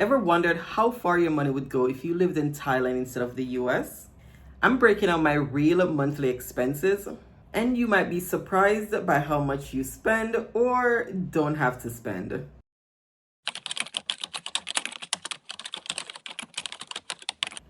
Ever wondered how far your money would go if you lived in Thailand instead of the US? I'm breaking out my real monthly expenses, and you might be surprised by how much you spend or don't have to spend.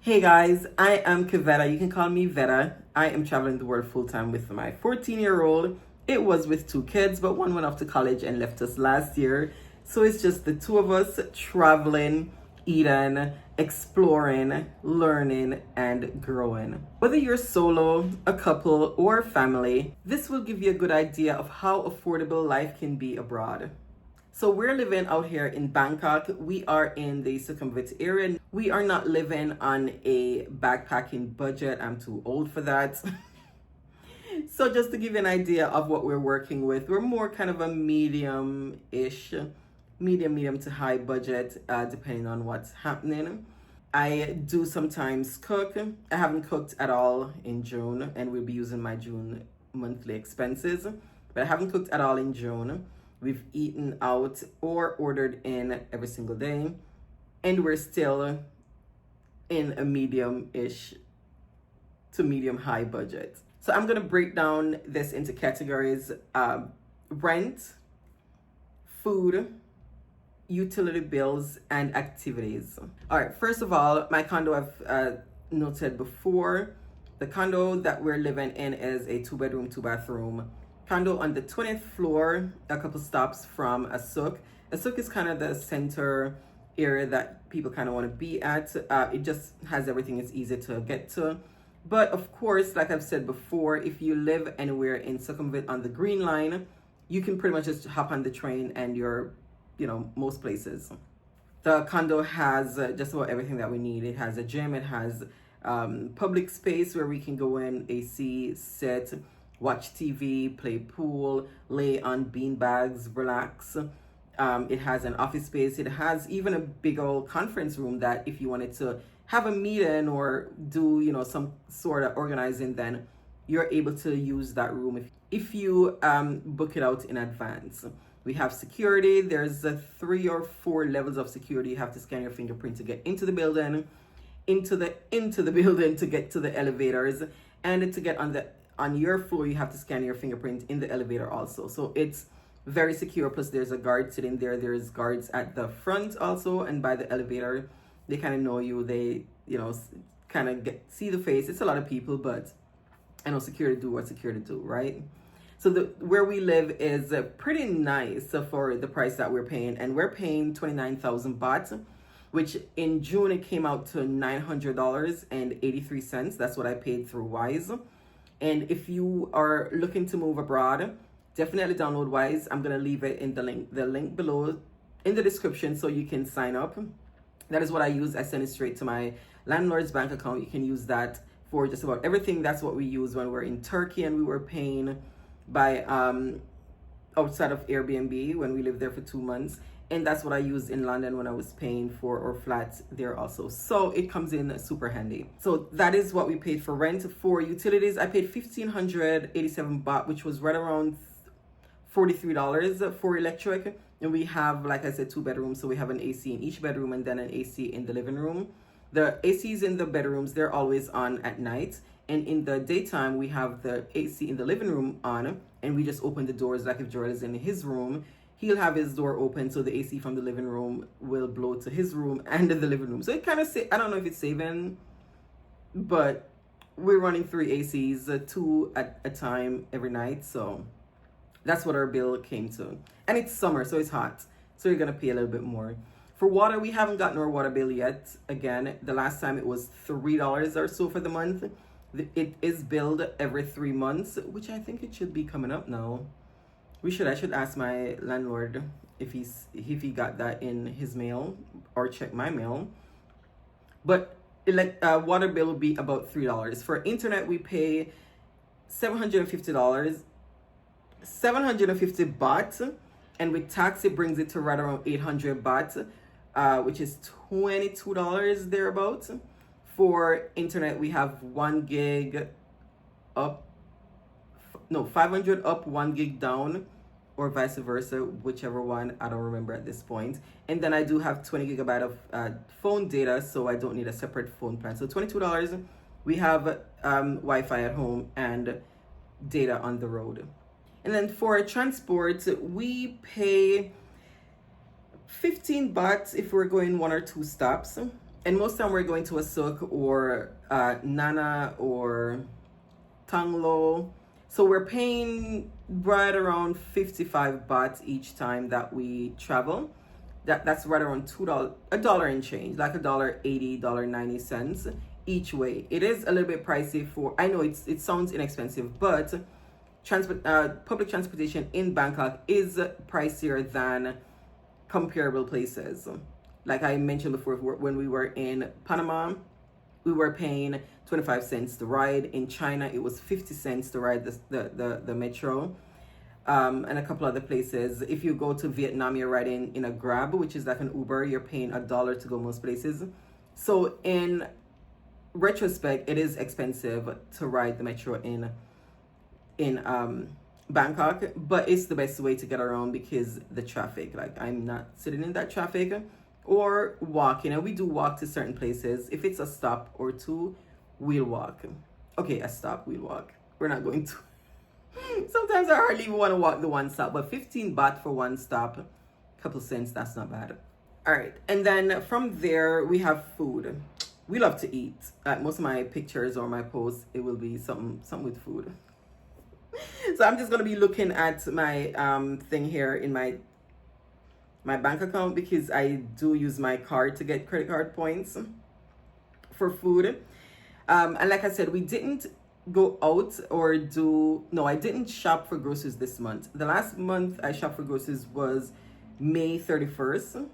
Hey guys, I am Kavetta. You can call me Vetta. I am traveling the world full time with my 14-year-old. It was with two kids, but one went off to college and left us last year. So it's just the two of us traveling, eating, exploring, learning, and growing. Whether you're solo, a couple, or family, this will give you a good idea of how affordable life can be abroad. So we're living out here in Bangkok. We are in the Sukhumvit area. We are not living on a backpacking budget. I'm too old for that. So just to give you an idea of what we're working with, we're more kind of a medium-ish, medium to high budget, depending on what's happening. I do sometimes cook. I haven't cooked at all in June, and we'll be using my June monthly expenses, but I haven't cooked at all in June. We've eaten out or ordered in every single day, and we're still in a medium-ish to medium-high budget. So I'm gonna break down this into categories: rent, food, utility bills, and activities. All right, first of all, my condo, I've noted before, the condo that we're living in is a 2-bedroom, 2-bathroom condo on the 20th floor, a couple stops from a souk. A souk is kind of the center area that people kind of want to be at. It just has everything, it's easy to get to. But of course, like I've said before, if you live anywhere in Sukhumvit on the Green Line, you can pretty much just hop on the train and you're, most places. The condo has just about everything that we need. It has a gym, it has public space where we can go in, AC, sit, watch TV, play pool, lay on bean bags, relax. It has an office space. It has even a big old conference room that if you wanted to have a meeting or do, some sort of organizing, then you're able to use that room if you book it out in advance. We have security. There's 3 or 4 levels of security. You have to scan your fingerprint to get into the building, into the building to get to the elevators, and to get on your floor, you have to scan your fingerprint in the elevator also. So it's very secure. Plus there's a guard sitting there. There's guards at the front also, and by the elevator, they kind of know you. They, kind of see the face. It's a lot of people, but I know security do what security do, right? So where we live is pretty nice for the price that we're paying, and we're paying 29,000 baht, which in June it came out to $900.83. That's what I paid through Wise. And if you are looking to move abroad, definitely download Wise. I'm gonna leave it in the link below in the description so you can sign up. That is what I use. I send it straight to my landlord's bank account. You can use that for just about everything. That's what we use when we're in Turkey and we were paying by outside of Airbnb when we lived there for 2 months. And that's what I used in London when I was paying for our flats there also. So it comes in super handy. So that is what we paid for rent. For utilities, I paid 1,587 baht, which was right around $43 for electric. And we have, like I said, 2 bedrooms. So we have an AC in each bedroom and then an AC in the living room. The ACs in the bedrooms, they're always on at night. And in the daytime, we have the AC in the living room on. And we just open the doors, like if Joel is in his room, he'll have his door open, so the AC from the living room will blow to his room and the living room. So it kind of, I don't know if it's saving, but we're running 3 ACs, 2 at a time every night. So that's what our bill came to. And it's summer, so it's hot. So you're going to pay a little bit more. For water, we haven't gotten our water bill yet. Again, the last time it was $3 or so for the month. It is billed every 3 months, which I think it should be coming up now. I should ask my landlord if he got that in his mail or check my mail. But water bill will be about $3. For internet, we pay $750, 750 baht, and with tax it brings it to right around 800 baht, which is $22 thereabouts. For internet, we have 1 gig up, no, 500 up, 1 gig down, or vice versa, whichever one, I don't remember at this point. And then I do have 20 gigabyte of phone data, so I don't need a separate phone plan. So $22, we have Wi-Fi at home and data on the road. And then for transport, we pay 15 baht if we're going 1 or 2 stops. And most time we're going to a souk or Nana or Tanglo. So we're paying right around 55 baht each time that we travel. That's right around $2, $1 and change, like $1.80, $1.90 each way. It is a little bit pricey for, I know it sounds inexpensive, but public transportation in Bangkok is pricier than comparable places. Like I mentioned before, when we were in Panama, we were paying 25 cents to ride. In China, it was 50 cents to ride the metro. And a couple other places. If you go to Vietnam, you're riding in a Grab, which is like an Uber. You're paying $1 to go most places. So in retrospect, it is expensive to ride the metro in Bangkok, but it's the best way to get around because the traffic. Like I'm not sitting in that traffic or walking. And we do walk to certain places. If it's a stop or two, we'll walk. Okay, a stop, we'll walk. We're not going to. Sometimes I hardly even want to walk the one stop, but 15 baht for one stop, couple cents, that's not bad. All right, and then from there we have food. We love to eat. Most of my pictures or my posts, it will be something with food. So I'm just gonna be looking at my thing here in my bank account because I do use my card to get credit card points for food. And like I said, we didn't go out or I didn't shop for groceries this month. The last month I shopped for groceries was May 31st.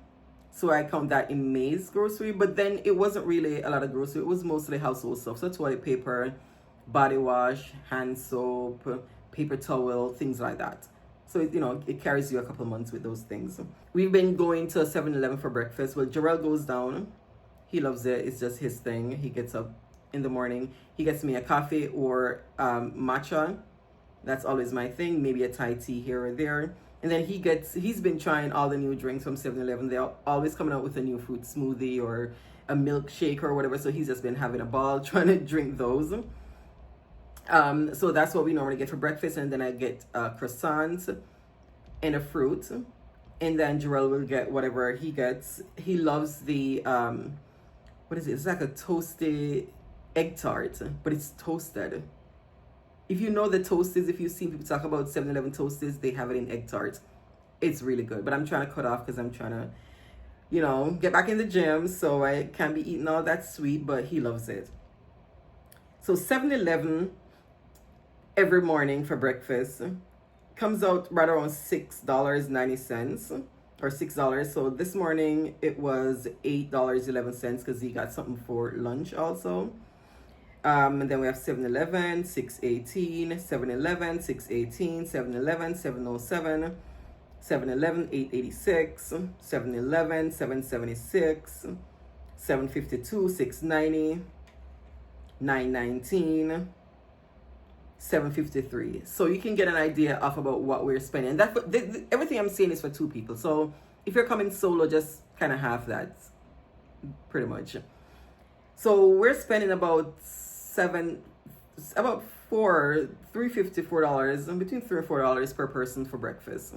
So I count that in May's grocery, but then it wasn't really a lot of grocery. It was mostly household stuff. So toilet paper, body wash, hand soap, paper towel, things like that. So it carries you a couple months with those things. We've been going to 7-Eleven for breakfast. Well, Jarrell goes down. He loves it. It's just his thing. He gets up in the morning. He gets me a coffee or matcha. That's always my thing. Maybe a Thai tea here or there. And then he's been trying all the new drinks from 7-Eleven. They're always coming out with a new fruit smoothie or a milkshake or whatever. So he's just been having a ball trying to drink those. So that's what we normally get for breakfast. And then I get a croissant and a fruit. And then Jarrell will get whatever he gets. He loves the, what is it? It's like a toasted egg tart, but it's toasted. If you know the toasties, if you've seen people talk about 7-Eleven toasties, they have it in egg tart. It's really good. But I'm trying to cut off because I'm trying to, get back in the gym. So I can't be eating all that sweet, but he loves it. So 7-Eleven every morning for breakfast comes out right around $6.90 or $6. So this morning it was $8.11 because he got something for lunch also. And then we have 7-Eleven, $6.18, 7-Eleven, $6.18, 7-Eleven, $7.07, 7-Eleven, $8.86, 7-Eleven, $7.76, 7.52, $6.90, 9.19, 7.53. So you can get an idea of about what we're spending. Everything I'm saying is for 2 people. So if you're coming solo, just kind of half that, pretty much. So we're spending about $3.50, $4, between $3 and $4 per person for breakfast.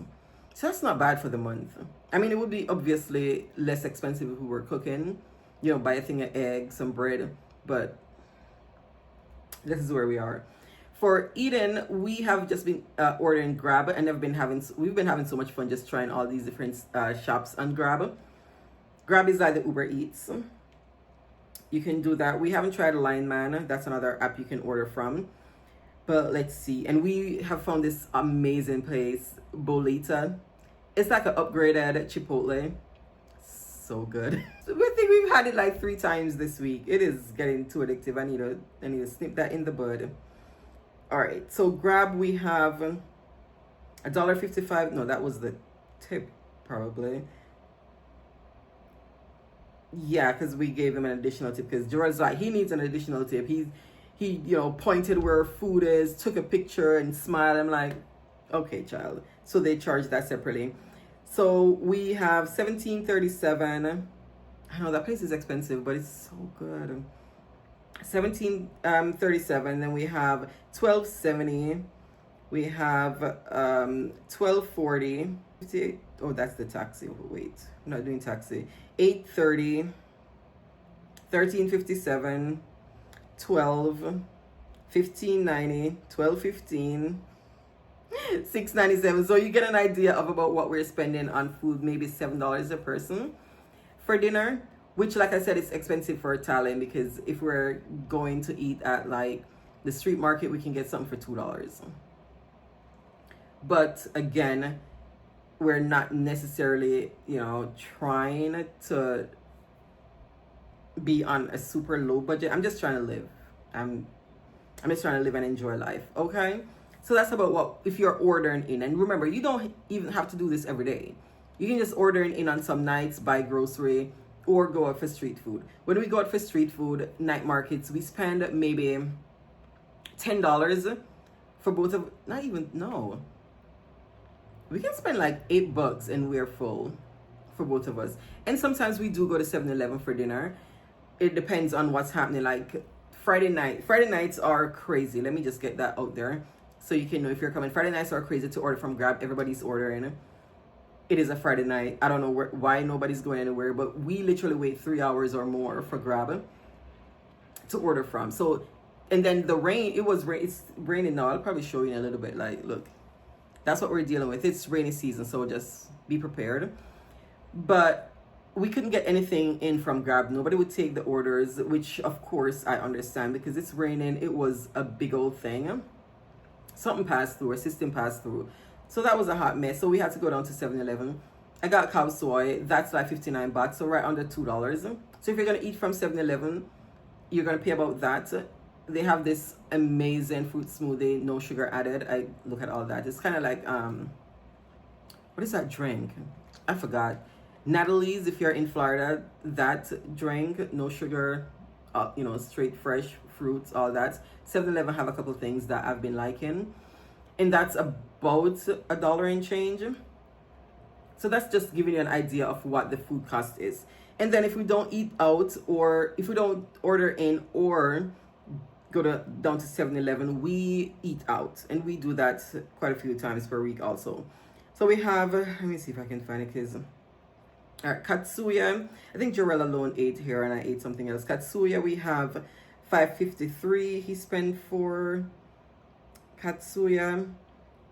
So that's not bad for the month. I mean, it would be obviously less expensive if we were cooking, buy a thing of eggs, some bread, but this is where we are. For eating, we have just been ordering Grab, and we've been having so much fun just trying all these different shops on Grab. Grab is like the Uber Eats. You can do that. We haven't tried Line Man. That's another app you can order from. But let's see. And we have found this amazing place, Bolita. It's like an upgraded Chipotle. So good. So I think we've had it like 3 times this week. It is getting too addictive. I need to snip that in the bud. All right. So Grab, we have $1.55. No, that was the tip probably. Yeah, because we gave him an additional tip because George's like, he needs an additional tip. He pointed where food is, took a picture and smiled. I'm like, okay, child. so they charge that separately. So we have 1737. I know that place is expensive, but it's so good. 1737. Then we have 1270. We have 1240. Oh, that's the taxi. Wait, I'm not doing taxi. 830. 1357. 12. 1590. 1215. 697. So you get an idea of about what we're spending on food, maybe $7 a person for dinner, which, like I said, is expensive for Thailand, because if we're going to eat at like the street market, we can get something for $2. But again, we're not necessarily, trying to be on a super low budget. I'm just trying to live. I'm just trying to live and enjoy life. Okay. So that's about what, if you're ordering in. And remember, you don't even have to do this every day. You can just order in on some nights, buy grocery, or go out for street food. When we go out for street food, night markets, we spend maybe $10 for both of, not even, no. We can spend like $8 and we're full for both of us. And sometimes we do go to 7-Eleven for dinner. It depends on what's happening. Like Friday nights are crazy. Let me just get that out there, so you can know if you're coming. Friday nights are crazy to order from Grab. Everybody's ordering. It is a Friday night. I don't know why nobody's going anywhere, but we literally wait 3 hours or more for Grab to order from. So, and then the rain, it's raining now. I'll probably show you in a little bit. Like, look, that's what we're dealing with. It's rainy season, so just be prepared. But we couldn't get anything in from Grab. Nobody would take the orders, which of course I understand, because it's raining. It was a big old thing. Something passed through, a system passed through. So that was a hot mess. So we had to go down to 7-Eleven. I got cow soy. That's like 59 baht, so right under $2. So if you're going to eat from 7-Eleven, you're going to pay about that. They have this amazing fruit smoothie, no sugar added. I look at all that. It's kind of like, what is that drink? I forgot. Natalie's, if you're in Florida, that drink, no sugar, straight fresh fruits, all that. 7-Eleven have a couple things that I've been liking, and that's about $1 and change. So that's just giving you an idea of what the food cost is. And then if we don't eat out, or if we don't order in or go down to 7-Eleven, we eat out, and we do that quite a few times per week also. So we have, let me see if I can find it, because Katsuya, I think Jarrell alone ate here and I ate something else. Katsuya, we have $5.53 he spent for Katsuya.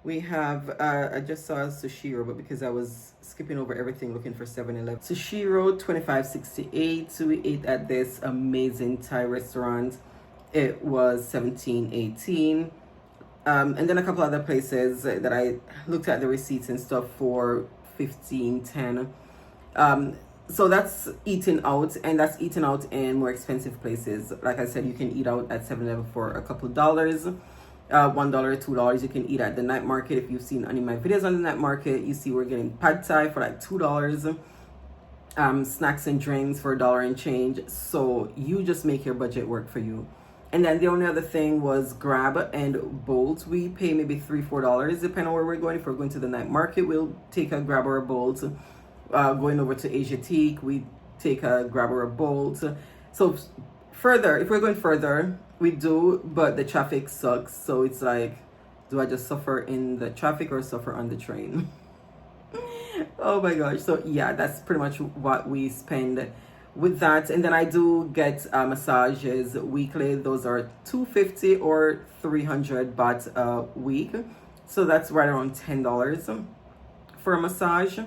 We have, I just saw Sushiro, but because I was skipping over everything looking for 7-Eleven. Sushiro, $25.68. So we ate at this amazing Thai restaurant. It was $17.18. And then a couple other places that I looked at the receipts and stuff for $15.10. So that's eating out, and that's eating out in more expensive places. Like I said, you can eat out at 7-Eleven for a couple dollars, $1, $2. You can eat at the night market. If you've seen any of my videos on the night market, you see we're getting pad thai for like $2, snacks and drinks for $1 and change. So you just make your budget work for you. And then the only other thing was Grab and Bolt. We pay maybe $3-4 depending on where we're going. If we're going to the night market, we'll take a Grab or a Bolt. Going over to Asiatique, we take a Grab or a Bolt. So further, if we're going further, we do, but the traffic sucks. So it's like, do I just suffer in the traffic or suffer on the train? Oh my gosh. So yeah, that's pretty much what we spend with that. And then I do get massages weekly. Those are $250 or 300 baht a week. So that's right around $10 for a massage.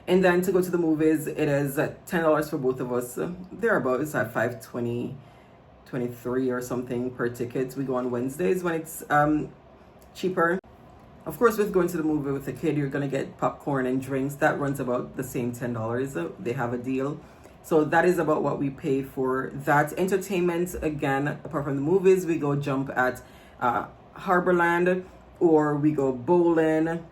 And then to go to the movies, it is $10 for both of us. Thereabouts, it's at $5.20, $23 or something per ticket. We go on Wednesdays when it's cheaper. Of course, with going to the movie with a kid, you're gonna get popcorn and drinks. That runs about the same $10. They have a deal. So that is about what we pay for that. Entertainment, again, apart from the movies, we go jump at Harborland, or we go bowling,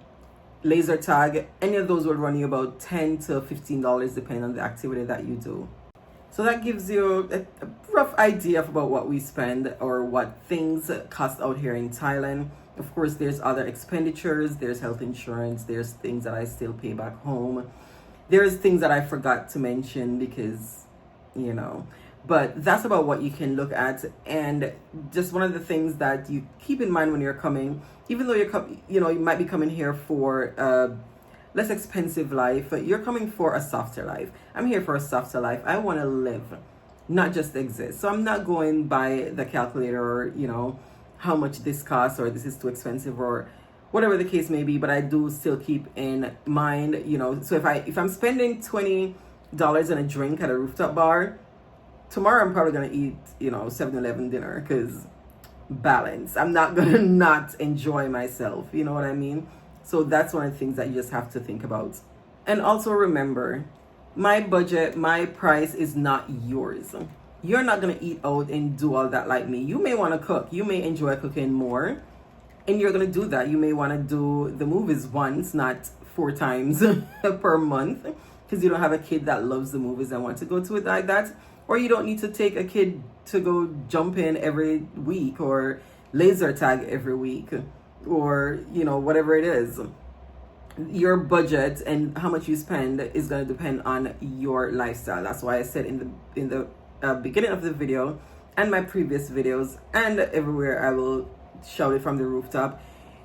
laser tag. Any of those will run you about $10 to $15 depending on the activity that you do. So that gives you a rough idea of about what we spend or what things cost out here in Thailand. Of course, there's other expenditures, there's health insurance, there's things that I still pay back home. There's things that I forgot to mention because, you know, but that's about what you can look at. And just one of the things that you keep in mind when you're coming, even though you might be coming here for less expensive life, you're coming for a softer life. I'm here for a softer life. I want to live, not just exist. So I'm not going by the calculator or, you know, how much this costs or this is too expensive or whatever the case may be, but I do still keep in mind, you know, so if I'm spending $20 on a drink at a rooftop bar, tomorrow I'm probably gonna eat, you know, 7-Eleven dinner because balance. I'm not gonna not enjoy myself, you know what I mean? So that's one of the things that you just have to think about. And also remember, my budget, my price is not yours. You're not gonna eat out and do all that like me. You may wanna cook, you may enjoy cooking more, and you're going to do that. You may want to do the movies once, not 4 times per month, because you don't have a kid that loves the movies and wants to go to it like that. Or you don't need to take a kid to go jump in every week or laser tag every week or, you know, whatever it is. Your budget and how much you spend is going to depend on your lifestyle. That's why I said in the beginning of the video and my previous videos and everywhere I will shout it from the rooftop,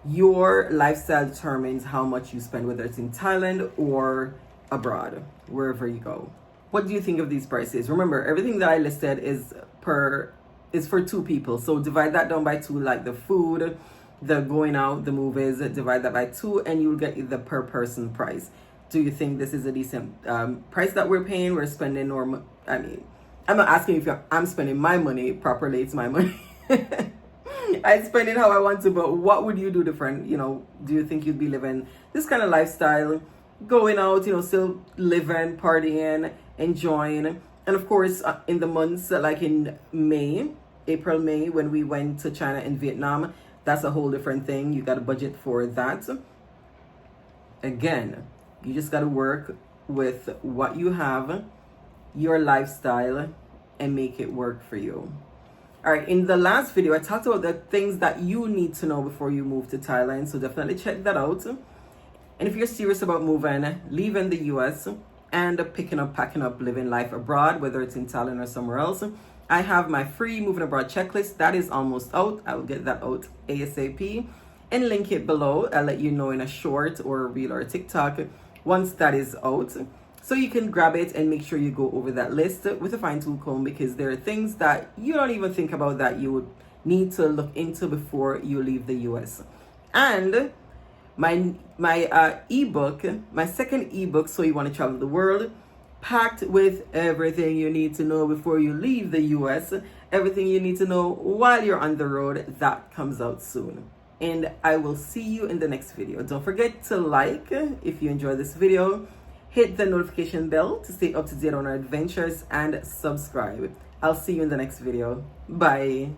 your lifestyle determines how much you spend, whether it's in Thailand or abroad, wherever you go. What do you think of these prices? Remember, everything that I listed is for 2 people. So divide that down by 2, like the food, the going out, the movies, divide that by 2 and you'll get the per person price. Do you think this is a decent price that we're paying? We're spending I mean, I'm not asking if I'm spending my money properly. It's my money. I spend it how I want to, but what would you do different? You know, do you think you'd be living this kind of lifestyle, going out, you know, still living, partying, enjoying? And of course, in the months like in April, May, when we went to China and Vietnam, that's a whole different thing. You got a budget for that. Again, you just got to work with what you have, your lifestyle, and make it work for you. All right, in the last video, I talked about the things that you need to know before you move to Thailand. So definitely check that out. And if you're serious about moving, leaving the US and packing up, living life abroad, whether it's in Thailand or somewhere else, I have my free moving abroad checklist. That is almost out. I will get that out ASAP and link it below. I'll let you know in a short or a reel or a TikTok once that is out. So you can grab it and make sure you go over that list with a fine-tooth comb, because there are things that you don't even think about that you would need to look into before you leave the US. And my ebook, my second ebook, So You Want to Travel the World, packed with everything you need to know before you leave the US, everything you need to know while you're on the road, that comes out soon. And I will see you in the next video. Don't forget to like if you enjoy this video. Hit the notification bell to stay up to date on our adventures and subscribe. I'll see you in the next video. Bye.